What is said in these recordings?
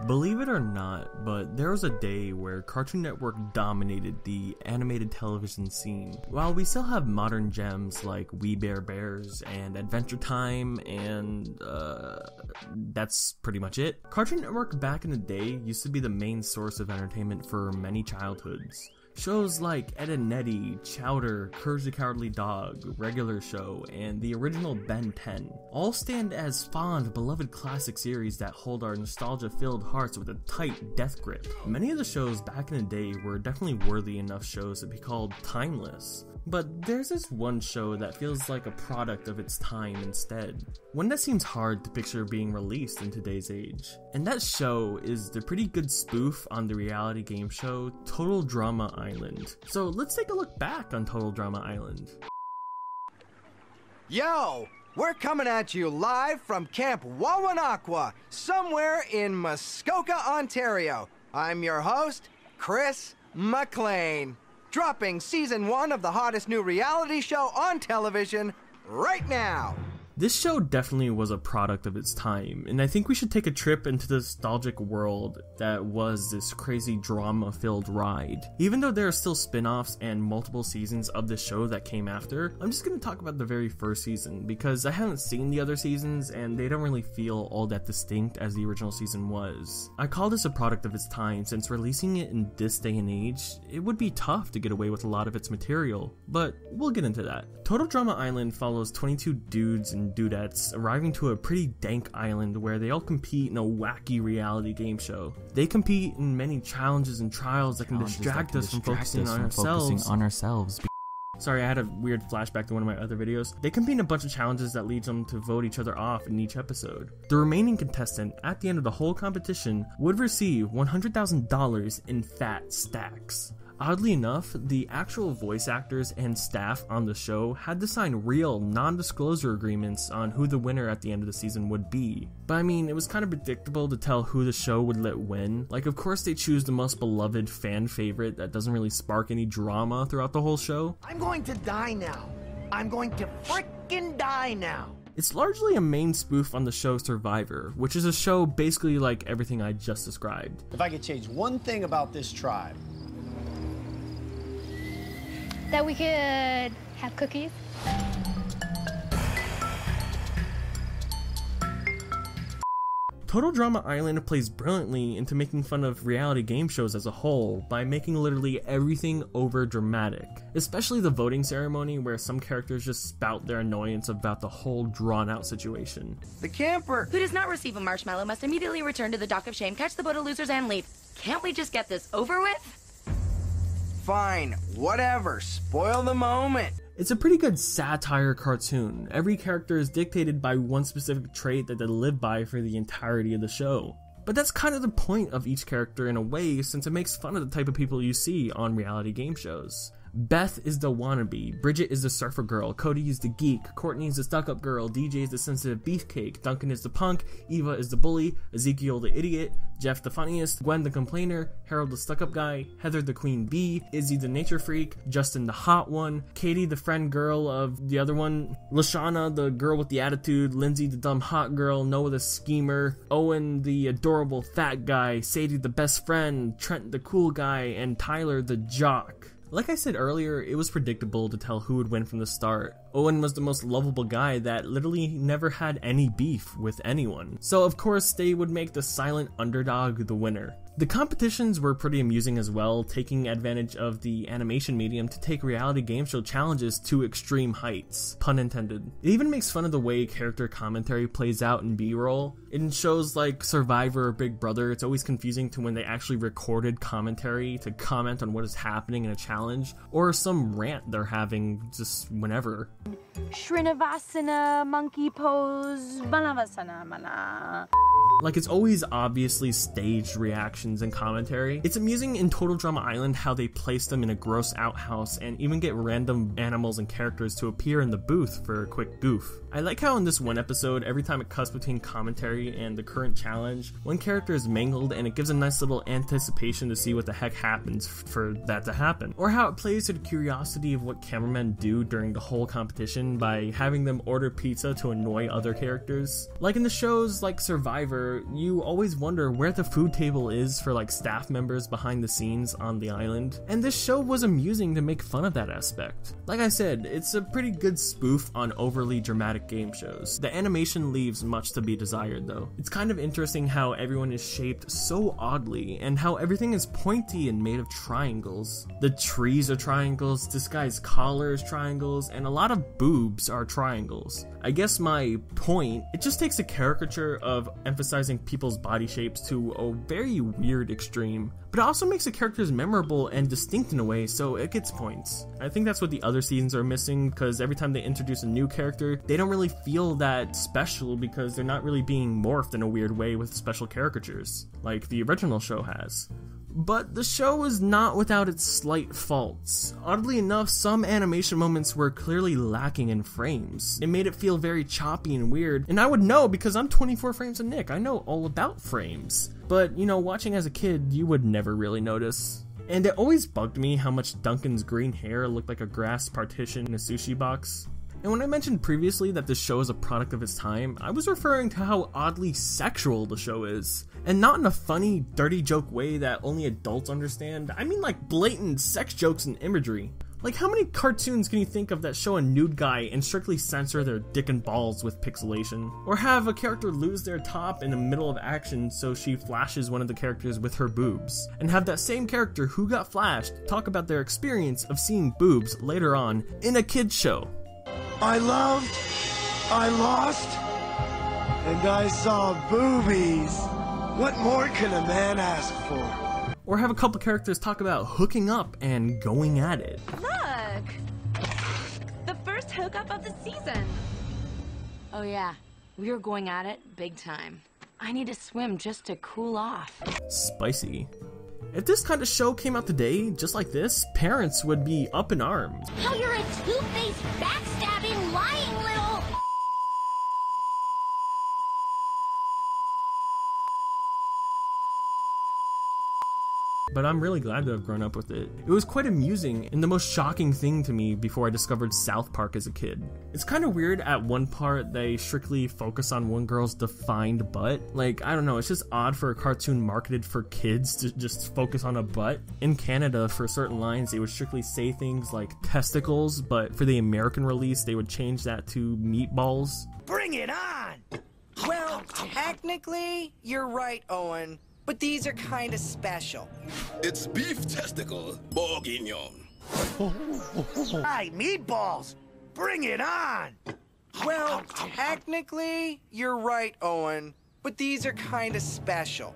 Believe it or not, but there was a day where Cartoon Network dominated the animated television scene. While we still have modern gems like We Bare Bears and Adventure Time and that's pretty much it. Cartoon Network back in the day used to be the main source of entertainment for many childhoods. Shows like Ed and Eddy, Chowder, Courage the Cowardly Dog, Regular Show, and the original Ben 10 all stand as fond, beloved classic series that hold our nostalgia-filled hearts with a tight death grip. Many of the shows back in the day were definitely worthy enough shows to be called timeless. But there's this one show that feels like a product of its time instead. One that seems hard to picture being released in today's age. And that show is the pretty good spoof on the reality game show Total Drama Island. So let's take a look back on Total Drama Island. Yo! We're coming at you live from Camp Wawanakwa, somewhere in Muskoka, Ontario. I'm your host, Chris McLean. Dropping Season 1 of the hottest new reality show on television right now. This show definitely was a product of its time, and I think we should take a trip into the nostalgic world that was this crazy drama-filled ride. Even though there are still spin-offs and multiple seasons of this show that came after, I'm just going to talk about the very first season, because I haven't seen the other seasons, and they don't really feel all that distinct as the original season was. I call this a product of its time, since releasing it in this day and age, it would be tough to get away with a lot of its material, but we'll get into that. Total Drama Island follows 22 dudes and dudettes arriving to a pretty dank island where they all compete in a wacky reality game show. They compete in many challenges and trials that can distract us from focusing on ourselves. Sorry, I had a weird flashback to one of my other videos. They compete in a bunch of challenges that leads them to vote each other off in each episode. The remaining contestant, at the end of the whole competition, would receive $100,000 in fat stacks. Oddly enough, the actual voice actors and staff on the show had to sign real, non-disclosure agreements on who the winner at the end of the season would be. But I mean, it was kind of predictable to tell who the show would let win. Like, of course they choose the most beloved fan favorite that doesn't really spark any drama throughout the whole show. I'm going to die now. I'm going to frickin' die now. It's largely a main spoof on the show Survivor, which is a show basically like everything I just described. If I could change one thing about this tribe, that we could have cookies. Total Drama Island plays brilliantly into making fun of reality game shows as a whole by making literally everything over dramatic, especially the voting ceremony where some characters just spout their annoyance about the whole drawn out situation. The camper who does not receive a marshmallow must immediately return to the dock of shame, catch the boat of losers, and leave. Can't we just get this over with? Fine, whatever, spoil the moment. It's a pretty good satire cartoon. Every character is dictated by one specific trait that they live by for the entirety of the show. But that's kind of the point of each character in a way, since it makes fun of the type of people you see on reality game shows. Beth is the wannabe, Bridget is the surfer girl, Cody is the geek, Courtney is the stuck-up girl, DJ is the sensitive beefcake, Duncan is the punk, Eva is the bully, Ezekiel the idiot, Jeff the funniest, Gwen the complainer, Harold the stuck-up guy, Heather the queen bee, Izzy the nature freak, Justin the hot one, Katie the friend girl of the other one, Lashana the girl with the attitude, Lindsay the dumb hot girl, Noah the schemer, Owen the adorable fat guy, Sadie the best friend, Trent the cool guy, and Tyler the jock. Like I said earlier, it was predictable to tell who would win from the start. Owen was the most lovable guy that literally never had any beef with anyone. So of course they would make the silent underdog the winner. The competitions were pretty amusing as well, taking advantage of the animation medium to take reality game show challenges to extreme heights, pun intended. It even makes fun of the way character commentary plays out in B-roll. In shows like Survivor or Big Brother, it's always confusing to when they actually recorded commentary to comment on what is happening in a challenge, or some rant they're having just whenever. Srinivasana, monkey pose, Banavasana, mana. Like, it's always obviously staged reactions and commentary. It's amusing in Total Drama Island how they place them in a gross outhouse and even get random animals and characters to appear in the booth for a quick goof. I like how in this one episode, every time it cuts between commentary and the current challenge, one character is mangled and it gives a nice little anticipation to see what the heck happens for that to happen. Or how it plays to the curiosity of what cameramen do during the whole competition by having them order pizza to annoy other characters. Like in the shows like Survivor where you always wonder where the food table is for like staff members behind the scenes on the island, and this show was amusing to make fun of that aspect. Like I said, it's a pretty good spoof on overly dramatic game shows. The animation leaves much to be desired though. It's kind of interesting how everyone is shaped so oddly, and how everything is pointy and made of triangles. The trees are triangles, this guy's collar is triangles, and a lot of boobs are triangles. I guess my point, it just takes a caricature of emphasizing people's body shapes to a very weird extreme, but it also makes the characters memorable and distinct in a way, so it gets points. I think that's what the other seasons are missing, because every time they introduce a new character, they don't really feel that special because they're not really being morphed in a weird way with special caricatures, like the original show has. But the show is not without its slight faults. Oddly enough, some animation moments were clearly lacking in frames. It made it feel very choppy and weird, and I would know because I'm 24 frames a nick. I know all about frames. But, you know, watching as a kid, you would never really notice. And it always bugged me how much Duncan's green hair looked like a grass partition in a sushi box. And when I mentioned previously that this show is a product of its time, I was referring to how oddly sexual the show is. And not in a funny, dirty joke way that only adults understand. I mean like blatant sex jokes and imagery. Like how many cartoons can you think of that show a nude guy and strictly censor their dick and balls with pixelation? Or have a character lose their top in the middle of action so she flashes one of the characters with her boobs? And have that same character who got flashed talk about their experience of seeing boobs later on in a kid's show. I loved, I lost, and I saw boobies. What more can a man ask for? Or have a couple characters talk about hooking up and going at it. Look! The first hookup of the season! Oh yeah, we were going at it big time. I need to swim just to cool off. Spicy. If this kind of show came out today, just like this, parents would be up in arms. How you're a two-faced, backstabbing, lying little... But I'm really glad to have grown up with it. It was quite amusing and the most shocking thing to me before I discovered South Park as a kid. It's kind of weird at one part they strictly focus on one girl's defined butt. Like, I don't know, it's just odd for a cartoon marketed for kids to just focus on a butt. In Canada, for certain lines, they would strictly say things like testicles, but for the American release, they would change that to meatballs. Bring it on! Well, technically, you're right, Owen. But these are kind of special. It's beef testicle bourguignon. Hey, meatballs! Bring it on! Well, technically, you're right, Owen. But these are kind of special.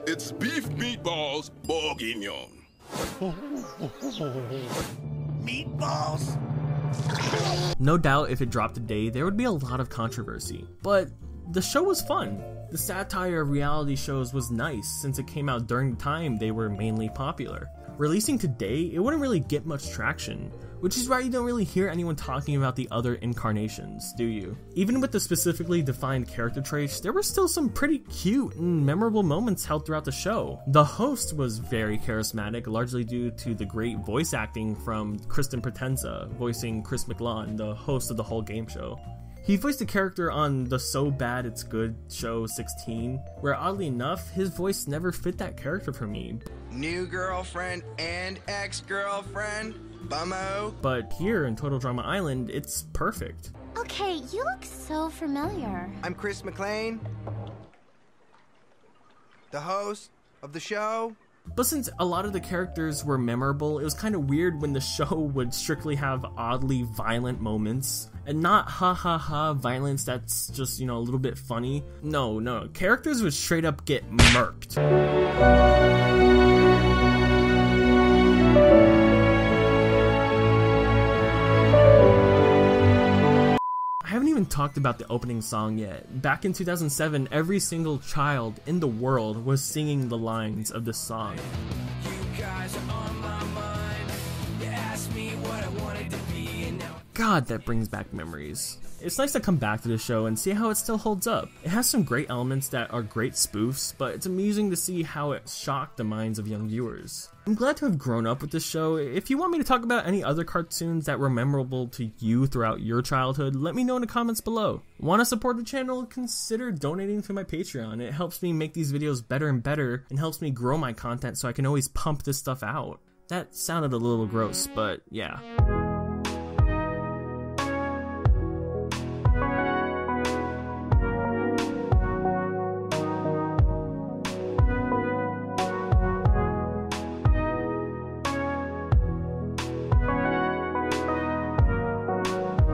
It's beef meatballs bourguignon. Meatballs? No doubt if it dropped today, there would be a lot of controversy. But the show was fun. The satire of reality shows was nice since it came out during the time they were mainly popular. Releasing today, it wouldn't really get much traction, which is why you don't really hear anyone talking about the other incarnations, do you? Even with the specifically defined character traits, there were still some pretty cute and memorable moments held throughout the show. The host was very charismatic, largely due to the great voice acting from Kristen Potenza, voicing Chris McLawn, the host of the whole game show. He voiced a character on the So Bad It's Good show 16, where oddly enough, his voice never fit that character for me. New girlfriend and ex-girlfriend? Bummo. But here in Total Drama Island, it's perfect. Okay, you look so familiar. I'm Chris McLean, the host of the show. But since a lot of the characters were memorable, it was kind of weird when the show would strictly have oddly violent moments. And not ha ha ha violence that's just, you know, a little bit funny. No, characters would straight up get murked. I haven't even talked about the opening song yet. Back in 2007, every single child in the world was singing the lines of this song. God, that brings back memories. It's nice to come back to the show and see how it still holds up. It has some great elements that are great spoofs, but it's amusing to see how it shocked the minds of young viewers. I'm glad to have grown up with this show. If you want me to talk about any other cartoons that were memorable to you throughout your childhood, let me know in the comments below. Want to support the channel? Consider donating to my Patreon. It helps me make these videos better and better and helps me grow my content so I can always pump this stuff out. That sounded a little gross, but yeah.